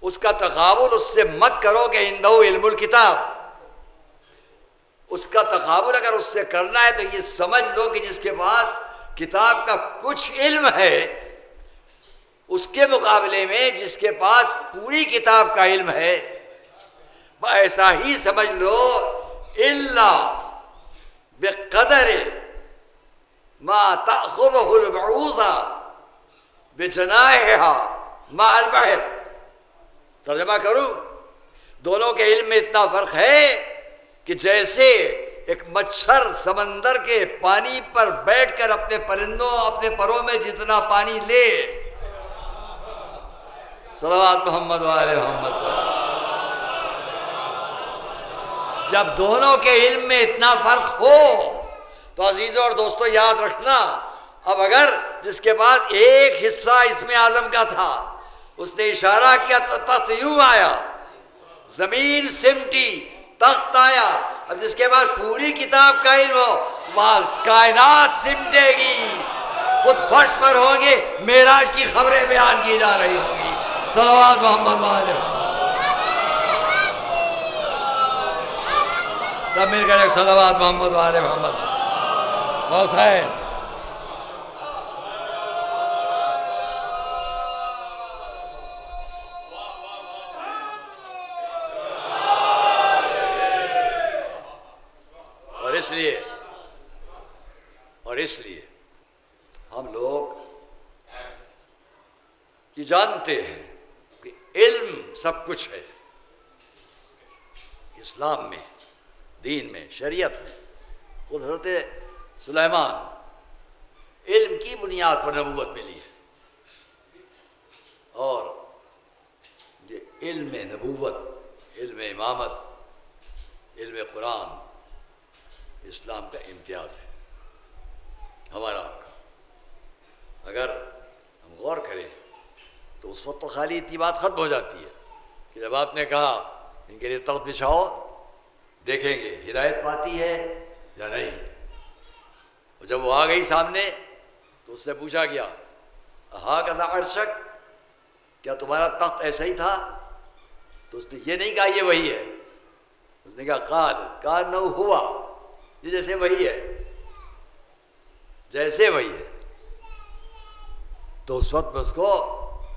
اس کا تقابل اس سے مت کرو کہ عنده علم الکتاب۔ اس کا تقابل اگر اس سے کرنا ہے تو یہ سمجھ لو کہ جس کے پاس کتاب کا کچھ علم ہے اس کے مقابلے میں جس کے پاس پوری کتاب کا علم ہے، ایسا ہی سمجھ لو، الا بقدر ما تأخذه البعوضة بجناحها مع البحر۔ ترجمہ کروں، دونوں کے علم میں اتنا فرق ہے کہ جیسے ایک مچھر سمندر کے پانی پر بیٹھ کر اپنے پرندوں، اپنے پروں میں جتنا پانی لے، صلوات محمد وآل محمد، جب دونوں کے علم میں اتنا فرق ہو تو عزیزوں اور دوستوں یاد رکھنا، اب اگر جس کے پاس ایک حصہ اسم اعظم کا تھا اس نے اشارہ کیا تو تخت یوں آیا، زمین سمٹی تخت آیا، اب جس کے بعد پوری کتاب کا علم ہو وہاں کائنات سمٹے گی، خود فرش پر ہوں گے، معراج کی خبریں بیان کی جا رہی ہوں گی۔ صلوات محمد والے، سب مل کر ایک صلوات محمد والے محمد حسین۔ اور اس لیے ہم لوگ یہ جانتے ہیں کہ علم سب کچھ ہے اسلام میں، دین میں، شریعت میں۔ خود حضرت سلیمان علم کی بنیاد پر نبوت ملی ہے، اور یہ علم نبوت، علم امامت، علم قرآن اسلام کا امتیاز ہے، ہمارا آپ کا۔ اگر ہم غور کریں تو اس وقت تو خالی اتنی بات ختم ہو جاتی ہے کہ جب آپ نے کہا ان کے لیے تخت بچھاؤ، دیکھیں گے ہدایت پاتی ہے یا نہیں۔ اور جب وہ آ گئی سامنے تو اس سے پوچھا گیا ہاکذا عرشک، کیا تمہارا تخت ایسا ہی تھا؟ تو اس نے یہ نہیں کہا یہ وہی ہے، اس نے کہا قال نو ہوا، یہ جیسے وہی ہے، جیسے وہی ہے۔ تو اس وقت میں اس کو،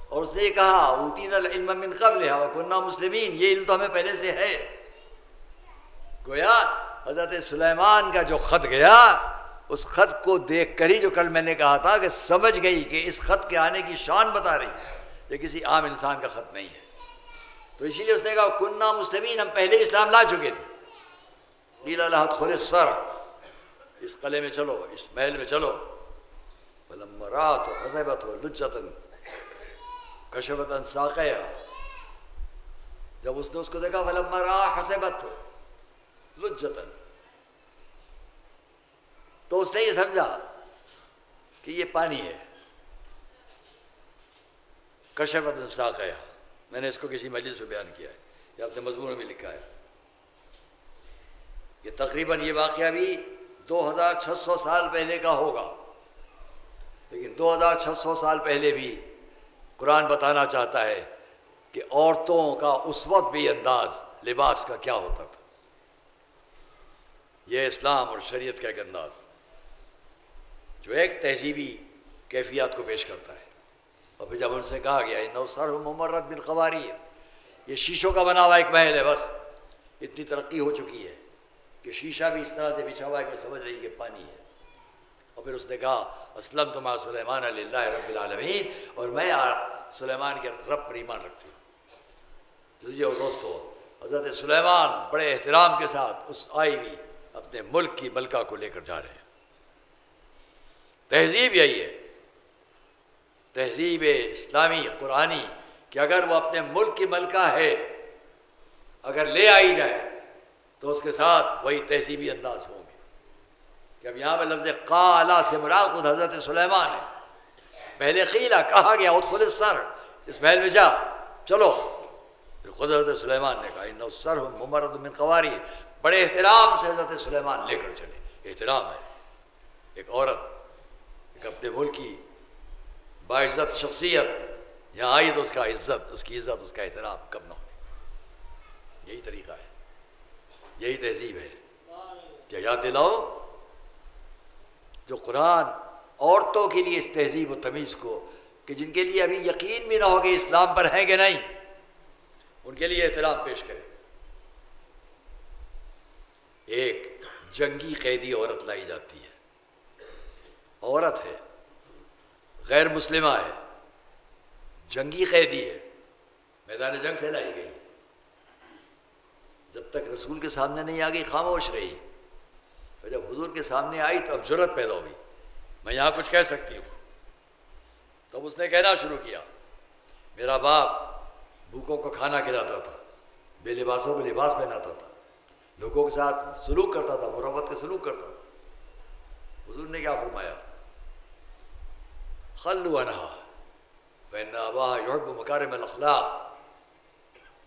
اور اس نے یہ کہا اوتینا العلم من قبلها وكنا مسلمین، یہ علم تو ہمیں پہلے سے ہے۔ گویا حضرت سلیمان کا جو خط گیا، اس خط کو دیکھ کر ہی جو کل میں نے کہا تھا کہ سمجھ گئی کہ اس خط کے آنے کی شان بتا رہی ہے، یہ کسی عام انسان کا خط نہیں ہے۔ تو اسی لیے اس نے کہا کننا مسلمین، ہم پہلے اسلام لا چکے تھے۔ قیل لها ادخل الصرح، اس قلعے میں چلو، اس محل میں چلو۔ فلما رأت حسبته لجة کشفت عن ساقیها، جب اس نے اس کو دیکھا فلما رأى حسبته لجة، تو اس نے یہ سمجھا کہ یہ پانی ہے۔ کشفت عن ساقیها، میں نے اس کو کسی مجلس میں بیان کیا ہے، یہ اپنے مضمون میں لکھا ہے۔ یہ تقریباً یہ واقعہ بھی 2600 سال پہلے کا ہوگا، لیکن 2600 سال پہلے بھی قرآن بتانا چاہتا ہے کہ عورتوں کا اس وقت بھی انداز لباس کا کیا ہوتا تھا۔ یہ اسلام اور شریعت کا ایک انداز جو ایک تہذیبی کیفیات کو پیش کرتا ہے۔ اور پھر جب ان سے کہا گیا انہ صرح ممرد بالقواریر، یہ شیشوں کا بنا ہوا ایک محل ہے، بس اتنی ترقی ہو چکی ہے کہ شیشہ بھی اس طرح سے بچھا ہوا ہے کہ سمجھ رہی کہ پانی ہے۔ اور پھر اس نے کہا اسلمت مع سلیمان للہ رب العالمین، اور میں سلیمان کے رب پر ایمان رکھتی ہوں۔ اور دوستو، حضرت سلیمان بڑے احترام کے ساتھ اس آئی ہوئی اپنے ملک کی ملکہ کو لے کر جا رہے ہیں۔ تہذیب یہی ہے، تہذیب اسلامی قرآنی، کہ اگر وہ اپنے ملک کی ملکہ ہے اگر لے آئی جائے تو اس کے ساتھ وہی تہذیبی انداز ہوں گے۔ کہ اب یہاں پہ لفظ قالا سے مراد خود حضرت سلیمان ہے۔ پہلے قیلا کہا گیا ادخل الصرح، اس محل میں جا، چلو، پھر خود حضرت سلیمان نے کہا انہ صرح ممرد من قواریر، بڑے احترام سے حضرت سلیمان لے کر چلے۔ احترام ہے، ایک عورت ایک اپنے ملک کی باعزت شخصیت یہاں آئی تو اس کا عزت، اس کی عزت، اس کا احترام کب نہ ہو۔ یہی طریقہ ہے، یہی تہذیب ہے۔ کیا یاد دلاؤ جو قرآن عورتوں کے لیے اس تہذیب و تمیز کو، کہ جن کے لیے ابھی یقین بھی نہ ہو کہ اسلام پر ہیں کہ نہیں، ان کے لیے احترام پیش کرے۔ ایک جنگی قیدی عورت لائی جاتی ہے، عورت ہے، غیر مسلمہ ہے، جنگی قیدی ہے، میدان جنگ سے لائی گئی، جب تک رسول کے سامنے نہیں آ گئی خاموش رہی، اور جب حضور کے سامنے آئی تو اب جرأت پیدا ہوئی، میں یہاں کچھ کہہ سکتی ہوں۔ تب اس نے کہنا شروع کیا میرا باپ بھوکوں کو کھانا کھلاتا تھا، بے لباسوں کو لباس پہناتا تھا، لوگوں کے ساتھ سلوک کرتا تھا، مروت کا سلوک کرتا تھا۔ حضور نے کیا فرمایا؟ خلوا عنہا فإن أباها يحب مکارم الاخلاق،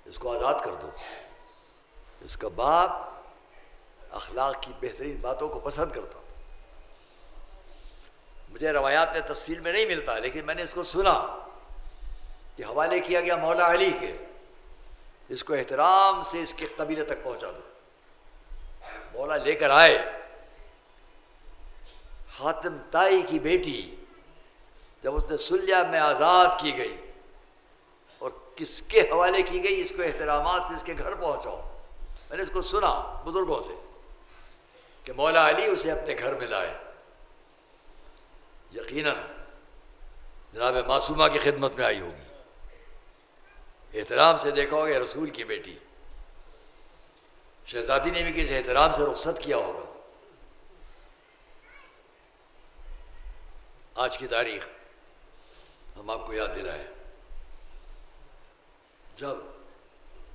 اس کو آزاد کر دو، اس کا باپ اخلاق کی بہترین باتوں کو پسند کرتا تھا۔ مجھے روایات میں تفصیل میں نہیں ملتا، لیکن میں نے اس کو سنا کہ حوالے کیا گیا مولا علی کے، اس کو احترام سے اس کے قبیلے تک پہنچا دو۔ مولا لے کر آئے، حاتم طائی کی بیٹی جب اس نے صلح میں آزاد کی گئی اور کس کے حوالے کی گئی، اس کو احترامات سے اس کے گھر پہنچاؤ۔ میں نے اس کو سنا بزرگوں سے کہ مولا علی اسے اپنے گھر میں لائے۔ یقیناً جناب معصومہ کی خدمت میں آئی ہوگی، احترام سے دیکھا ہوگا رسول کی بیٹی، شہزادی نے بھی کسی احترام سے رخصت کیا ہوگا۔ آج کی تاریخ ہم آپ کو یاد دلائیں، جب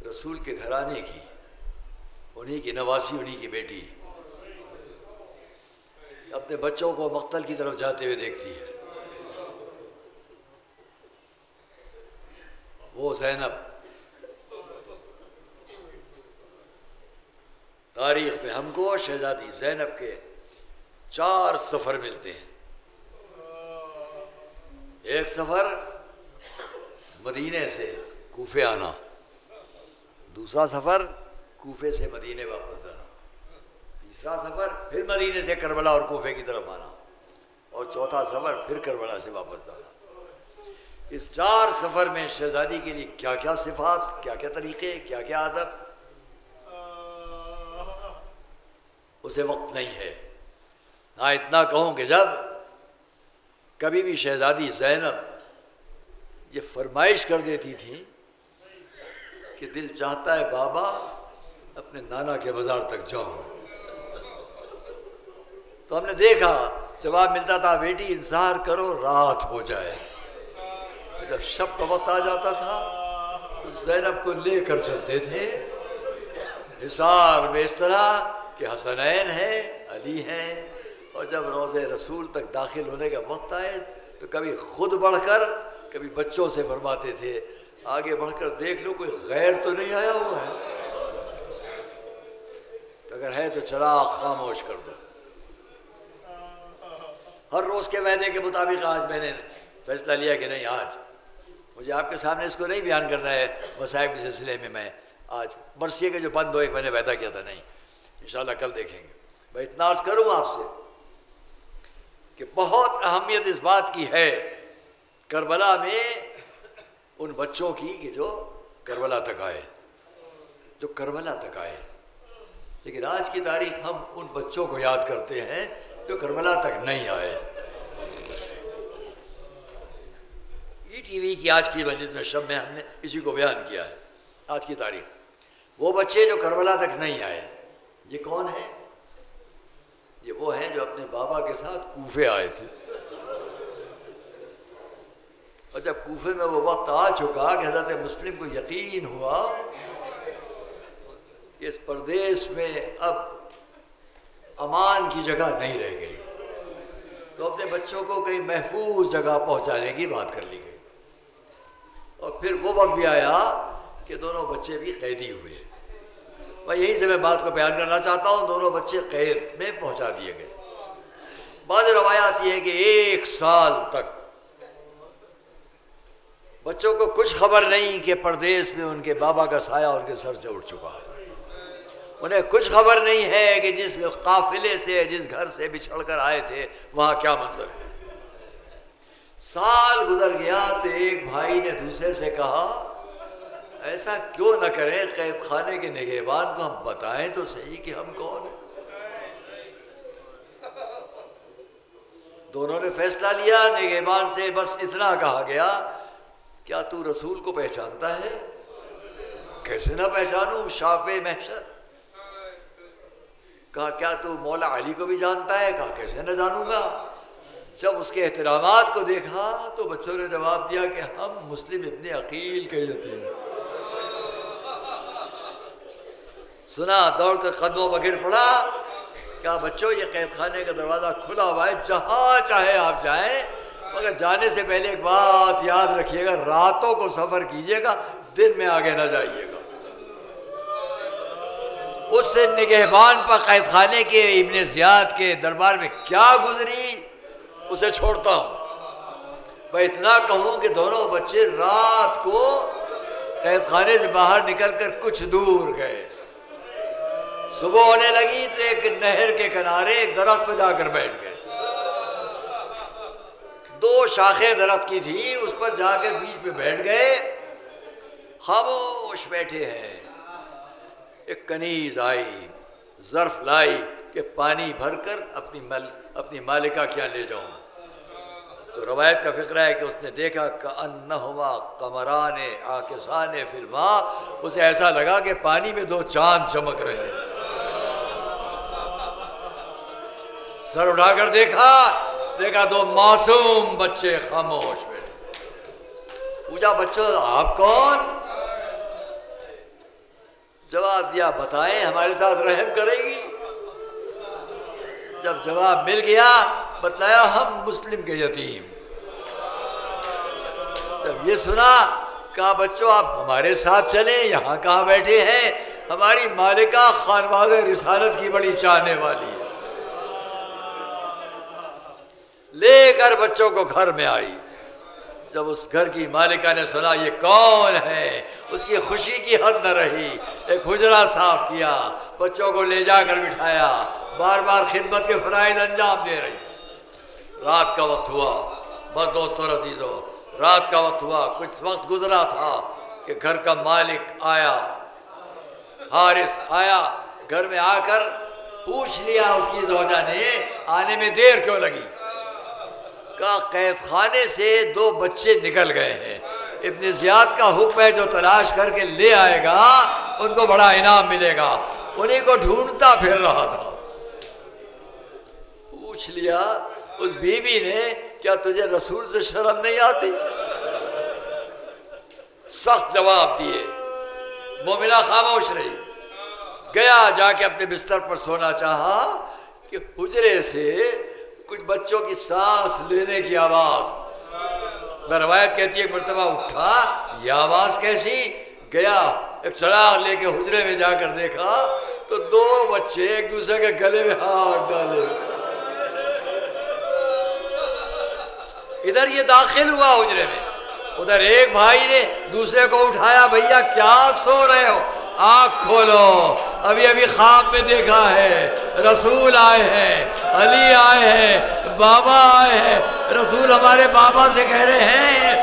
رسول کے گھرانے کی، انہی کی نواسی، انہی کی بیٹی اپنے بچوں کو مقتل کی طرف جاتے ہوئے دیکھتی ہے، وہ زینب، تاریخ میں ہم کو شہزادی زینب کے 4 سفر ملتے ہیں۔ ایک سفر مدینے سے کوفے آنا، دوسرا سفر کوفے سے مدینے واپس جانا، تیسرا سفر پھر مدینے سے کربلا اور کوفے کی طرف آنا، اور چوتھا سفر پھر کربلا سے واپس جانا۔ اس 4 سفر میں شہزادی کے لیے کیا کیا صفات، کیا کیا طریقے، کیا کیا ادب، اسے وقت نہیں ہے۔ ہاں اتنا کہوں کہ جب کبھی بھی شہزادی زینب یہ فرمائش کر دیتی تھی کہ دل چاہتا ہے بابا اپنے نانا کے مزار تک جاؤں، تو ہم نے دیکھا جواب ملتا تھا بیٹی انتظار کرو رات ہو جائے۔ جب شب کا وقت آ جاتا تھا تو زینب کو لے کر چلتے تھے حصار میں، اس طرح کہ حسنین ہیں، علی ہیں، اور جب روضے رسول تک داخل ہونے کا وقت آئے تو کبھی خود بڑھ کر کبھی بچوں سے فرماتے تھے آگے بڑھ کر دیکھ لو کوئی غیر تو نہیں آیا ہوا ہے، اگر ہے تو چراغ خاموش کر دو۔ ہر روز کے وعدے کے مطابق آج میں نے فیصلہ لیا کہ نہیں، آج مجھے آپ کے سامنے اس کو نہیں بیان کرنا ہے مصائب کے سلسلے میں، میں آج مرثیے کے جو بند ہوئے میں نے وعدہ کیا تھا، نہیں انشاءاللہ کل دیکھیں گے. میں اتنا عرض کروں آپ سے کہ بہت اہمیت اس بات کی ہے کربلا میں ان بچوں کی کہ جو کربلا تک آئے، جو کربلا تک آئے. لیکن آج کی تاریخ ہم ان بچوں کو یاد کرتے ہیں جو کربلا تک نہیں آئے. ٹی وی کی آج کی مجلس میں شب میں ہم نے اسی کو بیان کیا ہے. آج کی تاریخ وہ بچے جو کربلا تک نہیں آئے، یہ کون ہیں؟ یہ وہ ہیں جو اپنے بابا کے ساتھ کوفے آئے تھے، اور جب کوفے میں وہ وقت آ چکا کہ حضرت مسلم کو یقین ہوا کہ اس پردیس میں اب امان کی جگہ نہیں رہ گئی، تو اپنے بچوں کو کئی محفوظ جگہ پہنچانے کی بات کر لی گئی. اور پھر وہ وقت بھی آیا کہ دونوں بچے بھی قیدی ہوئے. میں یہیں سے میں بات کو بیان کرنا چاہتا ہوں، دونوں بچے قید میں پہنچا دیے گئے. بعض روایات یہ ہے کہ 1 سال تک بچوں کو کچھ خبر نہیں کہ پردیس میں ان کے بابا کا سایہ ان کے سر سے اٹھ چکا ہے. انہیں کچھ خبر نہیں ہے کہ جس قافلے سے، جس گھر سے بچھڑ کر آئے تھے وہاں کیا منظر ہے. سال گزر گیا تو ایک بھائی نے دوسرے سے کہا ایسا کیوں نہ کریں قید خانے کے نگہبان کو ہم بتائیں تو صحیح کہ ہم کون ہیں. دونوں نے فیصلہ لیا. نگہبان سے بس اتنا کہا گیا کیا تو رسول کو پہچانتا ہے؟ کیسے نہ پہچانوں، شافع محشر. کہا کیا تو مولا علی کو بھی جانتا ہے؟ کہا کیسے نہ جانوں گا. جب اس کے احترامات کو دیکھا تو بچوں نے جواب دیا کہ ہم مسلم ابن عقیل کے یتیم. سنا، دوڑ کر قدموں پر گر پڑا. کہا بچوں یہ قید خانے کا دروازہ کھلا ہوا ہے، جہاں چاہے آپ جائیں، مگر جانے سے پہلے ایک بات یاد رکھیے گا، راتوں کو سفر کیجیے گا، دن میں آگے نہ جائیے گا. اس نگہبان پر قید خانے کے ابن زیاد کے دربار میں کیا گزری اسے چھوڑتا ہوں. میں اتنا کہوں کہ دونوں بچے رات کو قید خانے سے باہر نکل کر کچھ دور گئے. صبح ہونے لگی تو ایک نہر کے کنارے ایک درخت پہ جا کر بیٹھ گئے. 2 شاخیں درخت کی تھی، اس پر جا کے بیچ میں بیٹھ گئے، خاموش بیٹھے ہیں. ایک کنیز آئی، ظرف لائی کہ پانی بھر کر اپنی مالکہ کیا لے جاؤں. تو روایت کا فقرہ ہے کہ اس نے دیکھا کأنہما قمران عاکسان فی الماء. اسے ایسا لگا کہ پانی میں 2 چاند چمک رہے ہیں. سر اٹھا کر دیکھا 2 معصوم بچے خاموش بیٹھے. پوچھا بچوں آپ کون؟ جواب دیا بتائیں ہمارے ساتھ رحم کرے گی. جب جواب مل گیا بتایا ہم مسلم کے یتیم. جب یہ سنا کہا بچوں آپ ہمارے ساتھ چلیں، یہاں کہاں بیٹھے ہیں؟ ہماری مالکہ خانواد رسالت کی بڑی چاہنے والی ہے. لے کر بچوں کو گھر میں آئی. جب اس گھر کی مالکہ نے سنا یہ کون ہے، اس کی خوشی کی حد نہ رہی. ایک حجرہ صاف کیا، بچوں کو لے جا کر بٹھایا، بار بار خدمت کے فرائض انجام دے رہی. رات کا وقت ہوا، بس دوستو اور عزیزو، رات کا وقت ہوا. کچھ وقت گزرا تھا کہ گھر کا مالک آیا، حارث آیا. گھر میں آ کر پوچھ لیا اس کی زوجہ نے آنے میں دیر کیوں لگی. کہا قید خانے سے 2 بچے نکل گئے ہیں، ابن زیاد کا حکم ہے جو تلاش کر کے لے آئے گا ان کو بڑا انعام ملے گا. انہیں کو ڈھونڈتا پھر رہا تھا. پوچھ لیا اس بیوی نے کیا تجھے رسول سے شرم نہیں آتی؟ سخت جواب دیے. مومنہ خاموش رہی. گیا جا کے اپنے بستر پر سونا چاہا کہ حجرے سے کچھ بچوں کی سانس لینے کی آواز. روایت کہتی ہے ایک مرتبہ اٹھا، یہ آواز کیسی؟ گیا ایک چراغ لے کے حجرے میں جا کر دیکھا تو 2 بچے ایک دوسرے کے گلے میں ہاتھ ڈالے. ادھر یہ داخل ہوا حجرے میں، ادھر ایک بھائی نے دوسرے کو اٹھایا، بھیا کیا سو رہے ہو؟ آنکھ کھولو، ابھی ابھی خواب میں دیکھا ہے رسول آئے ہیں، علی آئے ہیں، بابا آئے ہیں۔ رسول ہمارے بابا سے کہہ رہے ہیں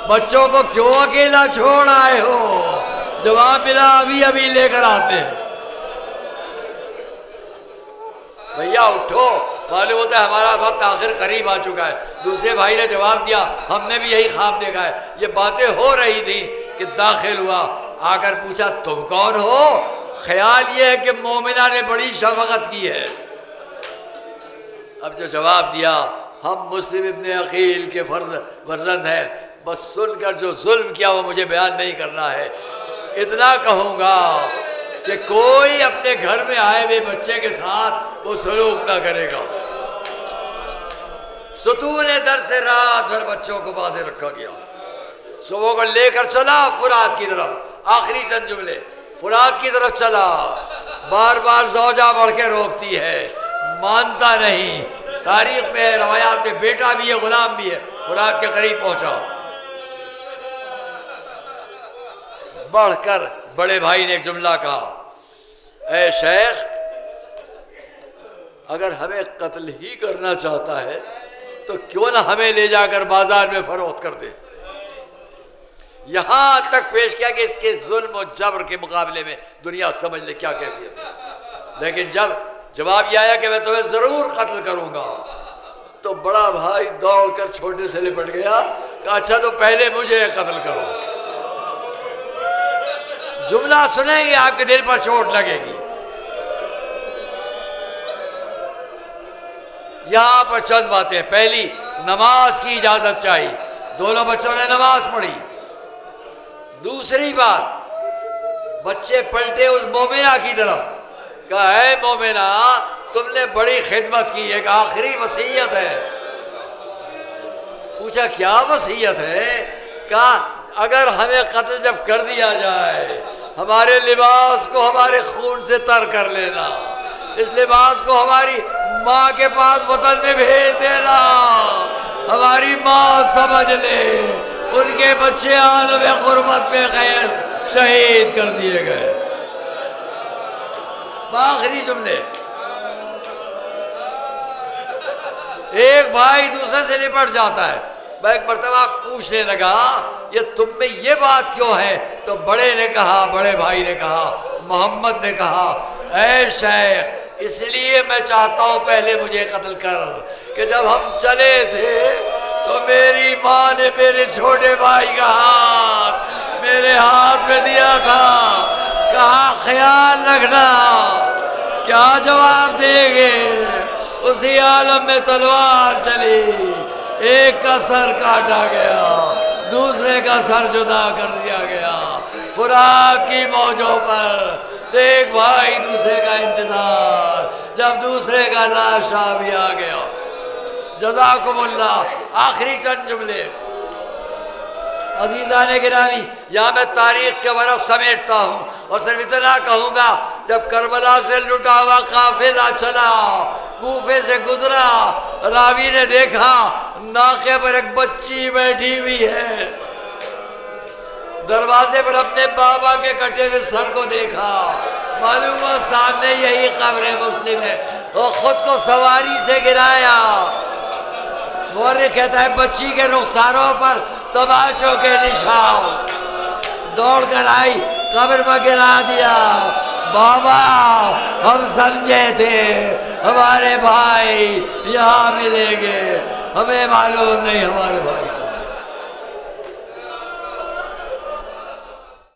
بچوں کو کیوں اکیلا چھوڑ آئے ہو؟ جواب ملا ابھی ابھی لے کر آتے ہیں۔ بھیا اٹھو، معلوم ہوتا ہے ہمارا وقت آخر قریب آ چکا ہے۔ دوسرے بھائی نے جواب دیا ہم نے بھی یہی خواب دیکھا ہے۔ یہ باتیں ہو رہی تھی کہ داخل ہوا، آ کر پوچھا تم کون ہو؟ خیال یہ ہے کہ مومنہ نے بڑی شفقت کی ہے۔ اب جو جواب دیا ہم مسلم ابن عقیل کے فرزند ہیں، بس سن کر جو ظلم کیا وہ مجھے بیان نہیں کرنا ہے۔ اتنا کہوں گا کہ کوئی اپنے گھر میں آئے ہوئے بچے کے ساتھ وہ سلوک نہ کرے گا۔ ستون در سے رات بھر بچوں کو باندھے رکھا گیا، صبح کو لے کر چلا فرات کی طرف، آخری چند جملے، فرات کی طرف چلا، بار بار زوجہ بڑھ کے روکتی ہے، مانتا نہیں۔ تاریخ میں ہے، روایات میں، بیٹا بھی ہے غلام بھی ہے۔ فرات کے قریب پہنچا، بڑھ کر بڑے بھائی نے ایک جملہ کہا، اے شیخ اگر ہمیں قتل ہی کرنا چاہتا ہے تو کیوں نہ ہمیں لے جا کر بازار میں فروخت کر دے۔ یہاں تک پیش کیا کہ اس کے ظلم و جبر کے مقابلے میں دنیا سمجھ لے کیا کیفیت ہے۔ لیکن جب جواب یہ آیا کہ میں تمہیں ضرور قتل کروں گا تو بڑا بھائی دوڑ کر چھوٹے سے لپٹ گیا کہ اچھا تو پہلے مجھے قتل کرو۔ جملہ سنیں گے آپ کے دل پر چوٹ لگے گی۔ یہاں پر چند باتیں، پہلی نماز کی اجازت چاہیے، دونوں بچوں نے نماز پڑھی۔ دوسری بات، بچے پلٹے اس مومنہ کی طرف، کہا اے مومنہ تم نے بڑی خدمت کی، ایک آخری وصیت ہے۔ پوچھا کیا وصیت ہے؟ کہا اگر ہمیں قتل جب کر دیا جائے ہمارے لباس کو ہمارے خون سے تر کر لینا، اس لباس کو ہماری ماں کے پاس وطن میں بھیج دینا، ہماری ماں سمجھ لے ان کے بچے عالم غربت میں قید شہید کر دیے گئے۔ آخری جملے، ایک بھائی دوسرے سے لپٹ جاتا ہے۔ میں ایک مرتبہ پوچھنے لگا یہ تم میں یہ بات کیوں ہے؟ تو بڑے نے کہا، بڑے بھائی نے کہا، محمد نے کہا اے شیخ اس لیے میں چاہتا ہوں پہلے مجھے قتل کر کہ جب ہم چلے تھے تو میری ماں نے میرے چھوٹے بھائی کا ہاتھ میرے ہاتھ میں دیا تھا، کہا خیال رکھنا کیا جواب دیں گے۔ اسی عالم میں تلوار چلی، ایک کا سر کاٹا گیا، دوسرے کا سر جدا کر دیا گیا۔ فرات کی موجوں پر ایک بھائی دوسرے کا انتظار، جب دوسرے کا لاشا بھی آ گیا۔ جزاکم اللہ۔ آخری چند جملے عزیزان گرامی، یہاں میں تاریخ کے ورق سمیٹتا ہوں اور صرف اتنا کہوں گا جب کربلا سے لٹا ہوا قافلہ چلا، کوفے سے گزرا، راوی نے دیکھا ناقے پر ایک بچی بیٹھی ہوئی ہے، دروازے پر اپنے بابا کے کٹے ہوئے سر کو دیکھا، معلوم ہوا سامنے یہی قبر مسلم ہے، اور خود کو سواری سے گرایا۔ مورخ کہتا ہے بچی کے رخساروں پر تماچوں کے نشان، دوڑ کر آئی قبر میں گرا دیا۔ بابا ہم سمجھے تھے ہمارے بھائی یہاں ملیں گے، ہمیں معلوم نہیں ہمارے بھائی